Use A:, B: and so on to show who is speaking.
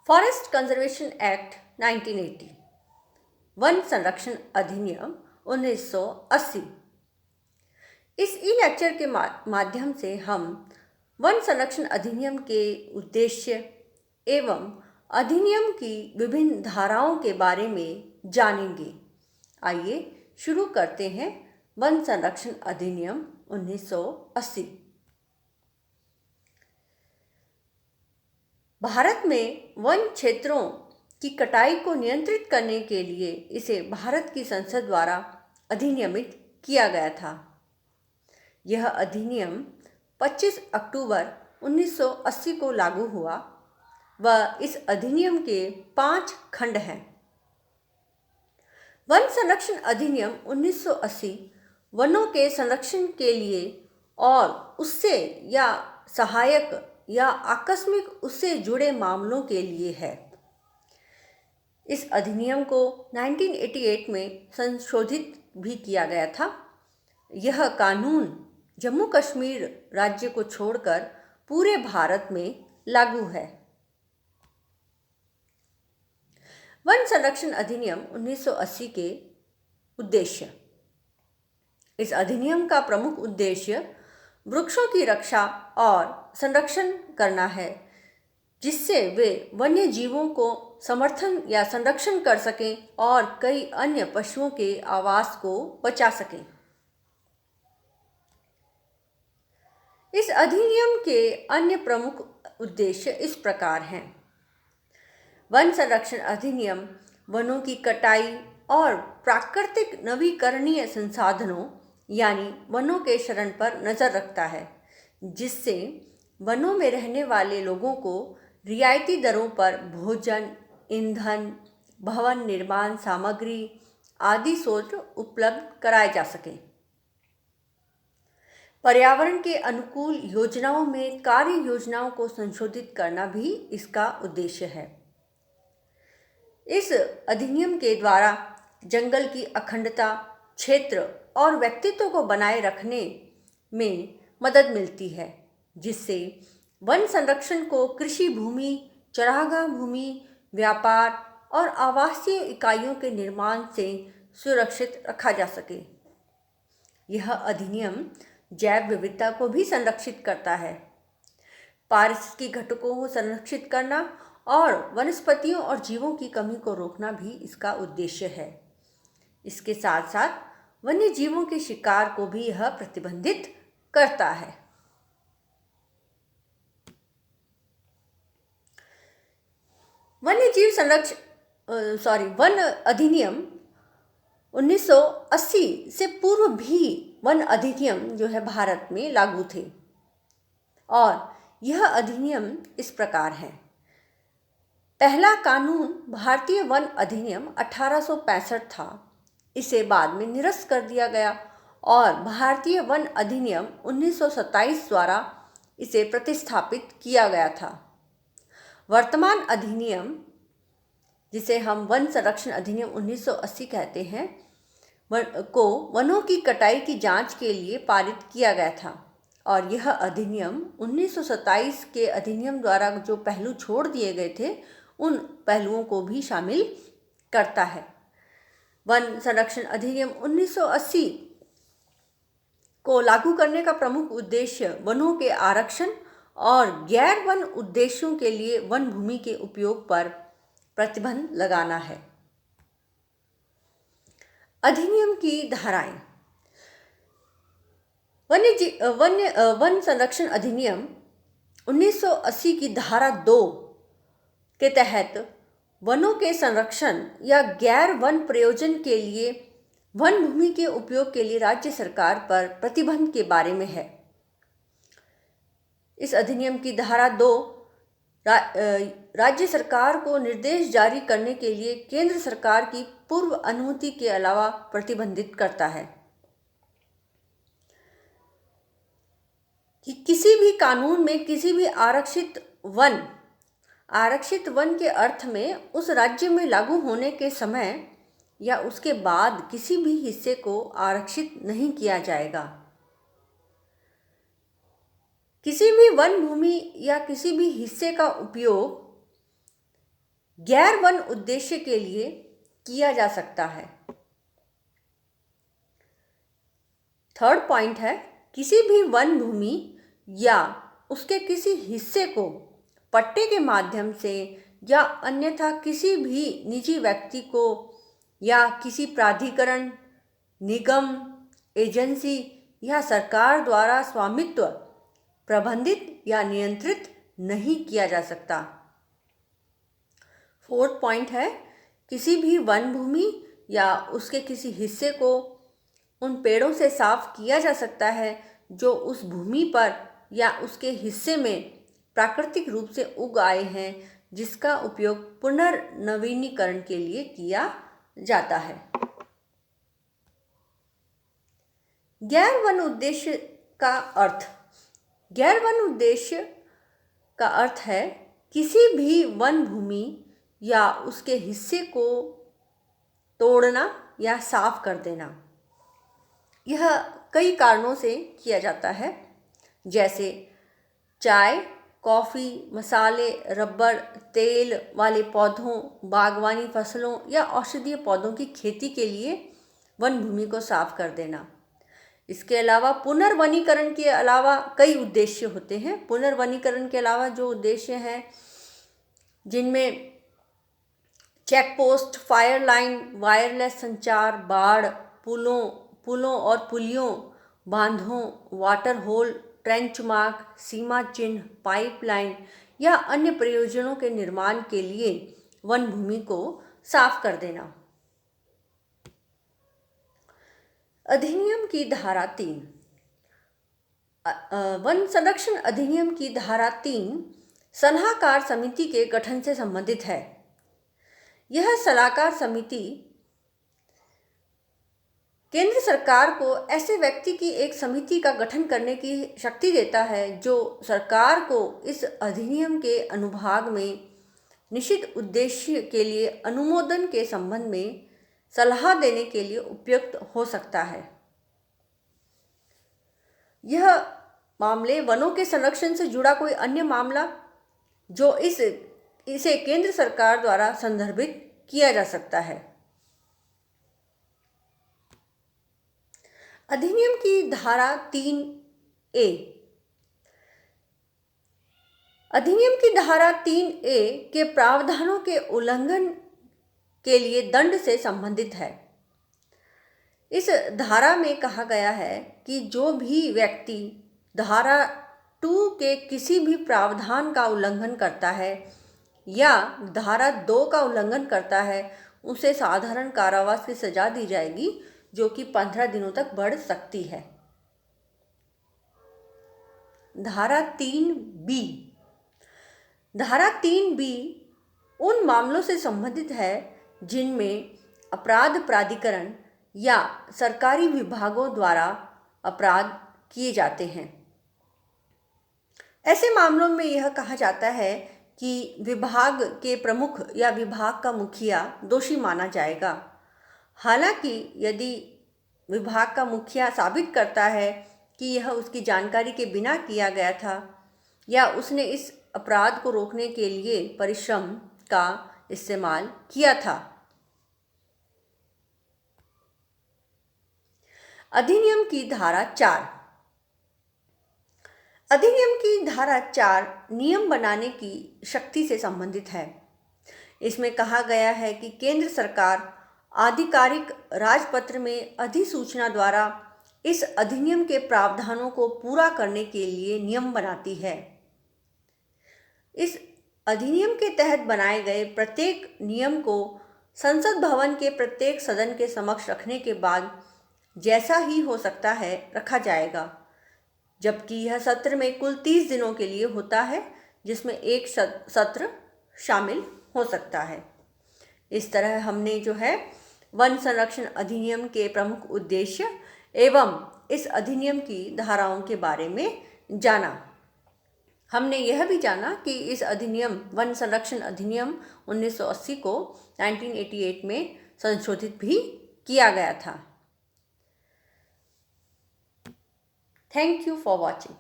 A: Forest conservation act 1980, one संरक्षण अधिनियम 1980। इस ई लेक्चर के माध्यम से हम वन संरक्षण अधिनियम के उद्देश्य एवं अधिनियम की विभिन्न धाराओं के बारे में जानेंगे। आइए शुरू करते हैं वन संरक्षण अधिनियम 1980। भारत में वन क्षेत्रों की कटाई को नियंत्रित करने के लिए इसे भारत की संसद द्वारा अधिनियमित किया गया था। यह अधिनियम 25 अक्टूबर 1980 को लागू हुआ व इस अधिनियम के 5 खंड हैं। वन संरक्षण अधिनियम 1980 वनों के संरक्षण के लिए और उससे या सहायक या आकस्मिक उससे जुड़े मामलों के लिए है। इस अधिनियम को 1988 में संशोधित भी किया गया था। यह कानून जम्मू कश्मीर राज्य को छोड़कर पूरे भारत में लागू है। वन संरक्षण अधिनियम 1980 के उद्देश्य। इस अधिनियम का प्रमुख उद्देश्य वृक्षों की रक्षा और संरक्षण करना है, जिससे वे वन्य जीवों को समर्थन या संरक्षण कर सकें और कई अन्य पशुओं के आवास को बचा सकें। इस अधिनियम के अन्य प्रमुख उद्देश्य इस प्रकार हैं। वन संरक्षण अधिनियम वनों की कटाई और प्राकृतिक नवीकरणीय संसाधनों यानी वनों के क्षरण पर नज़र रखता है, जिससे वनों में रहने वाले लोगों को रियायती दरों पर भोजन, ईंधन, भवन निर्माण सामग्री आदि स्रोत उपलब्ध कराए जा सकें। पर्यावरण के अनुकूल योजनाओं में कार्य योजनाओं को संशोधित करना भी इसका उद्देश्य है। इस अधिनियम के द्वारा जंगल की अखंडता, क्षेत्र और व्यक्तित्व को बनाए रखने में मदद मिलती है, जिससे वन संरक्षण को कृषि भूमि, चरागाह भूमि, व्यापार और आवासीय इकाइयों के निर्माण से सुरक्षित रखा जा सके। यह अधिनियम जैव विविधता को भी संरक्षित करता है। पारिस्थितिकी घटकों को संरक्षित करना और वनस्पतियों और जीवों की कमी को रोकना भी इसका उद्देश्य है। इसके साथ साथ वन्य जीवों के शिकार को भी यह प्रतिबंधित करता है। वन अधिनियम 1980 से पूर्व भी वन अधिनियम जो है भारत में लागू थे और यह अधिनियम इस प्रकार है। पहला कानून भारतीय वन अधिनियम 1865 था। इसे बाद में निरस्त कर दिया गया और भारतीय वन अधिनियम 1927 द्वारा इसे प्रतिस्थापित किया गया था। वर्तमान अधिनियम, जिसे हम वन संरक्षण अधिनियम 1980 कहते हैं, को वनों की कटाई की जांच के लिए पारित किया गया था और यह अधिनियम 1927 के अधिनियम द्वारा जो पहलू छोड़ दिए गए थे उन पहलुओं को भी शामिल करता है। वन संरक्षण अधिनियम 1980 को लागू करने का प्रमुख उद्देश्य वनों के आरक्षण और गैर वन उद्देश्यों के लिए वन भूमि के उपयोग पर प्रतिबंध लगाना है। अधिनियम की धाराएं। वन संरक्षण अधिनियम 1980 की धारा 2 के तहत वनों के संरक्षण या गैर वन प्रयोजन के लिए वन भूमि के उपयोग के लिए राज्य सरकार पर प्रतिबंध के बारे में है। इस अधिनियम की धारा 2 राज्य सरकार को निर्देश जारी करने के लिए केंद्र सरकार की पूर्व अनुमति के अलावा प्रतिबंधित करता है कि किसी भी कानून में किसी भी आरक्षित वन के अर्थ में उस राज्य में लागू होने के समय या उसके बाद किसी भी हिस्से को आरक्षित नहीं किया जाएगा। किसी भी वन भूमि या किसी भी हिस्से का उपयोग गैर वन उद्देश्य के लिए किया जा सकता है। थर्ड पॉइंट है, किसी भी वन भूमि या उसके किसी हिस्से को पट्टे के माध्यम से या अन्यथा किसी भी निजी व्यक्ति को या किसी प्राधिकरण, निगम, एजेंसी या सरकार द्वारा स्वामित्व, प्रबंधित या नियंत्रित नहीं किया जा सकता। फोर्थ पॉइंट है, किसी भी वन भूमि या उसके किसी हिस्से को उन पेड़ों से साफ किया जा सकता है जो उस भूमि पर या उसके हिस्से में प्राकृतिक रूप से उग आए हैं, जिसका उपयोग पुनर्नवीनीकरण के लिए किया जाता है। गैर वन उद्देश्य का अर्थ। गैर वन उद्देश्य का अर्थ है किसी भी वन भूमि या उसके हिस्से को तोड़ना या साफ कर देना। यह कई कारणों से किया जाता है, जैसे चाय, कॉफ़ी, मसाले, रबर, तेल वाले पौधों, बागवानी फसलों या औषधीय पौधों की खेती के लिए वन भूमि को साफ कर देना। इसके अलावा पुनर्वनीकरण के अलावा कई उद्देश्य होते हैं। पुनर्वनीकरण के अलावा जो उद्देश्य हैं, जिनमें check post, fire line, wireless संचार, बाढ़, पुलों और पुलियों, बांधों, वाटर होल, ट्रेंच मार्क, सीमा चिन्ह, पाइपलाइन या अन्य प्रयोजनों के निर्माण के लिए वन भूमि को साफ कर देना। अधिनियम की धारा 3। वन संरक्षण अधिनियम की धारा 3 सलाहकार समिति के गठन से संबंधित है। यह सलाहकार समिति केंद्र सरकार को ऐसे व्यक्ति की एक समिति का गठन करने की शक्ति देता है जो सरकार को इस अधिनियम के अनुभाग में निश्चित उद्देश्य के लिए अनुमोदन के संबंध में सलाह देने के लिए उपयुक्त हो सकता है। यह मामले वनों के संरक्षण से जुड़ा कोई अन्य मामला जो इसे केंद्र सरकार द्वारा संदर्भित किया जा सकता है। अधिनियम की धारा 3A। अधिनियम की धारा 3A के प्रावधानों के उल्लंघन के लिए दंड से संबंधित है। इस धारा में कहा गया है कि जो भी व्यक्ति धारा 2 के किसी भी प्रावधान का उल्लंघन करता है या धारा 2 का उल्लंघन करता है, उसे साधारण कारावास की सजा दी जाएगी, जो कि 15 दिनों तक बढ़ सकती है। धारा 3B। धारा 3B उन मामलों से संबंधित है जिनमें अपराध प्राधिकरण या सरकारी विभागों द्वारा अपराध किए जाते हैं। ऐसे मामलों में यह कहा जाता है कि विभाग के प्रमुख या विभाग का मुखिया दोषी माना जाएगा। हालांकि यदि विभाग का मुखिया साबित करता है कि यह उसकी जानकारी के बिना किया गया था या उसने इस अपराध को रोकने के लिए परिश्रम का इस्तेमाल किया था। अधिनियम की धारा 4। अधिनियम की धारा 4 नियम बनाने की शक्ति से संबंधित है। इसमें कहा गया है कि केंद्र सरकार आधिकारिक राजपत्र में अधिसूचना द्वारा इस अधिनियम के प्रावधानों को पूरा करने के लिए नियम बनाती है। इस अधिनियम के तहत बनाए गए प्रत्येक नियम को संसद भवन के प्रत्येक सदन के समक्ष रखने के बाद जैसा ही हो सकता है रखा जाएगा, जबकि यह सत्र में कुल 30 दिनों के लिए होता है, जिसमें एक सत्र शामिल हो सकता है। इस तरह हमने जो है वन संरक्षण अधिनियम के प्रमुख उद्देश्य एवं इस अधिनियम की धाराओं के बारे में जाना। हमने यह भी जाना कि इस अधिनियम वन संरक्षण अधिनियम 1980 को 1988 में संशोधित भी किया गया था। Thank you for watching.